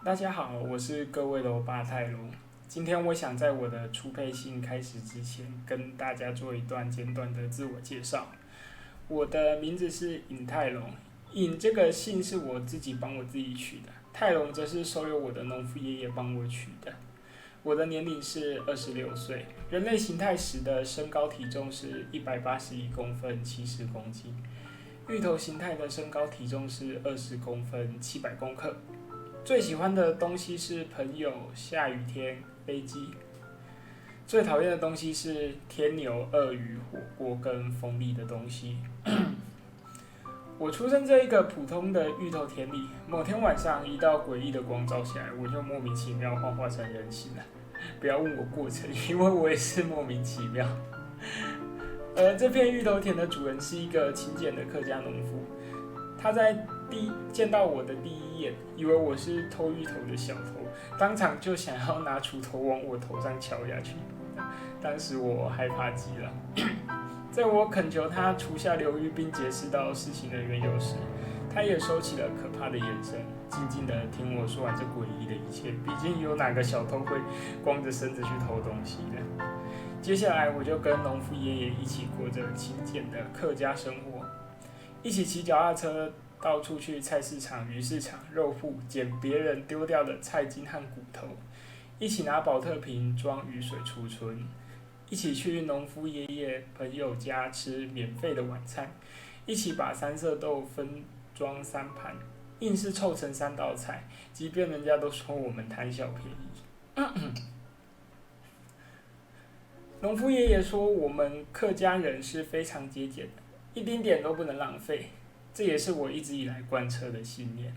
大家好，我是各位的欧巴泰隆。今天我想在我的初配信开始之前，跟大家做一段简短的自我介绍。我的名字是尹泰隆，尹这个姓是我自己帮我自己取的，泰隆则是收留我的农夫爷爷帮我取的。我的年龄是26岁，人类形态时的身高体重是181公分70公斤，芋头形态的身高体重是20公分700公克。最喜欢的东西是朋友、下雨天、飞机。最讨厌的东西是天牛、鳄鱼、火锅跟锋利的东西。我出生在一个普通的芋头田里，某天晚上，一道诡异的光照下来，我就莫名其妙幻化成人形了。不要问我过程，因为我也是莫名其妙。这片芋头田的主人是一个勤俭的客家农夫，他在见到我的第一眼，以为我是偷芋头的小偷，当场就想要拿锄头往我头上敲下去。当时我害怕极了。在我恳求他除下流域并解释到事情的缘由时，他也收起了可怕的眼神，静静地听我说完这诡异的一切。毕竟有哪个小偷会光着身子去偷东西呢？接下来我就跟农夫爷爷一起过着勤俭的客家生活，一起骑脚踏车到处去菜市场、鱼市场、肉铺捡别人丢掉的菜茎和骨头，一起拿保特瓶装雨水储存，一起去农夫爷爷朋友家吃免费的晚餐，一起把三色豆分装3盘，硬是凑成3道菜，即便人家都说我们贪小便宜。农夫爷爷说我们客家人是非常节俭的，一丁点都不能浪费，这也是我一直以来贯彻的信念。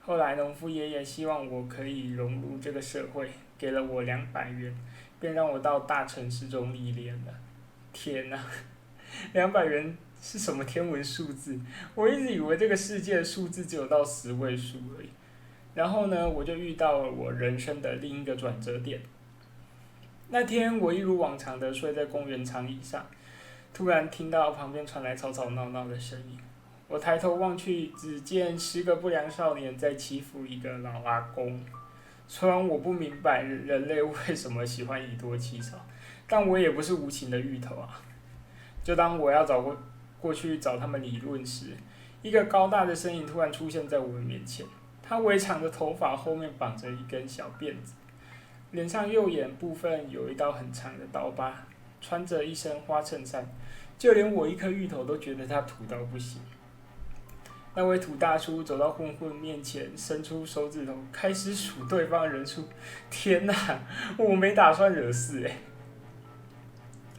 后来农夫爷爷希望我可以融入这个社会，给了我200元，便让我到大城市中历练了。天哪，200元是什么天文数字？我一直以为这个世界的数字只有到10位数而已。然后呢，我就遇到了我人生的另一个转折点。那天我一如往常的睡在公园长椅上，突然听到旁边传来吵吵闹闹的声音。我抬头望去，只见10个不良少年在欺负一个老阿公。虽然我不明白人类为什么喜欢以多欺少，但我也不是无情的芋头啊。就当我要过去找他们理论时，一个高大的身影突然出现在我的面前。他微长的头发后面绑着一根小辫子，脸上右眼部分有一道很长的刀疤，穿着一身花衬衫，就连我一颗芋头都觉得他土到不行。那位土大叔走到混混面前，伸出手指头，开始数对方的人数。天哪，我没打算惹事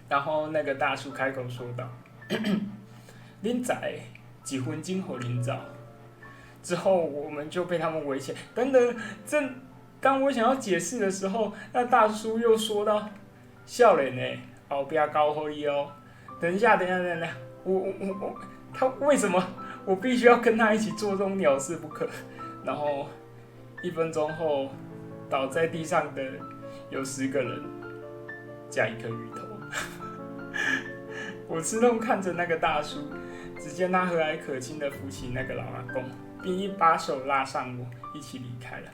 然后那个大叔开口说道：恁仔几分钟后恁走。之后我们就被他们围起来。等等，正当我想要解释的时候，那大叔又说道：少年呢，后边交给你哦。等一下，他为什么我必须要跟他一起做这种鸟事不可？然后1分钟后，倒在地上的有10个人，加1颗芋头。我吃痛看着那个大叔，只见他和蔼可亲的扶起那个老阿公，并一把手拉上我，一起离开了。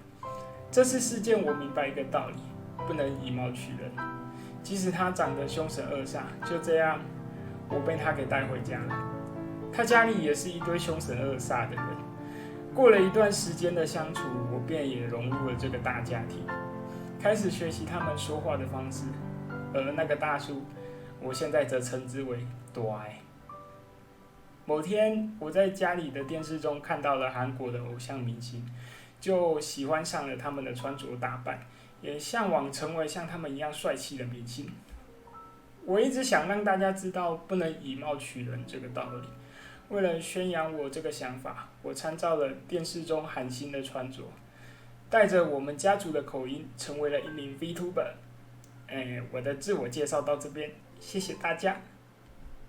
这次事件我明白一个道理：不能以貌取人。即使他长得凶神恶煞，就这样，我被他给带回家了。他家里也是一堆凶神恶煞的人。过了一段时间的相处，我便也融入了这个大家庭，开始学习他们说话的方式。而那个大叔，我现在则称之为呆。某天，我在家里的电视中看到了韩国的偶像明星，就喜欢上了他们的穿着打扮，也向往成为像他们一样帅气的明星。我一直想让大家知道不能以貌取人这个道理。为了宣扬我这个想法，我参照了电视中韩星的穿着，带着我们家族的口音，成为了一名 VTuber。我的自我介绍到这边，谢谢大家。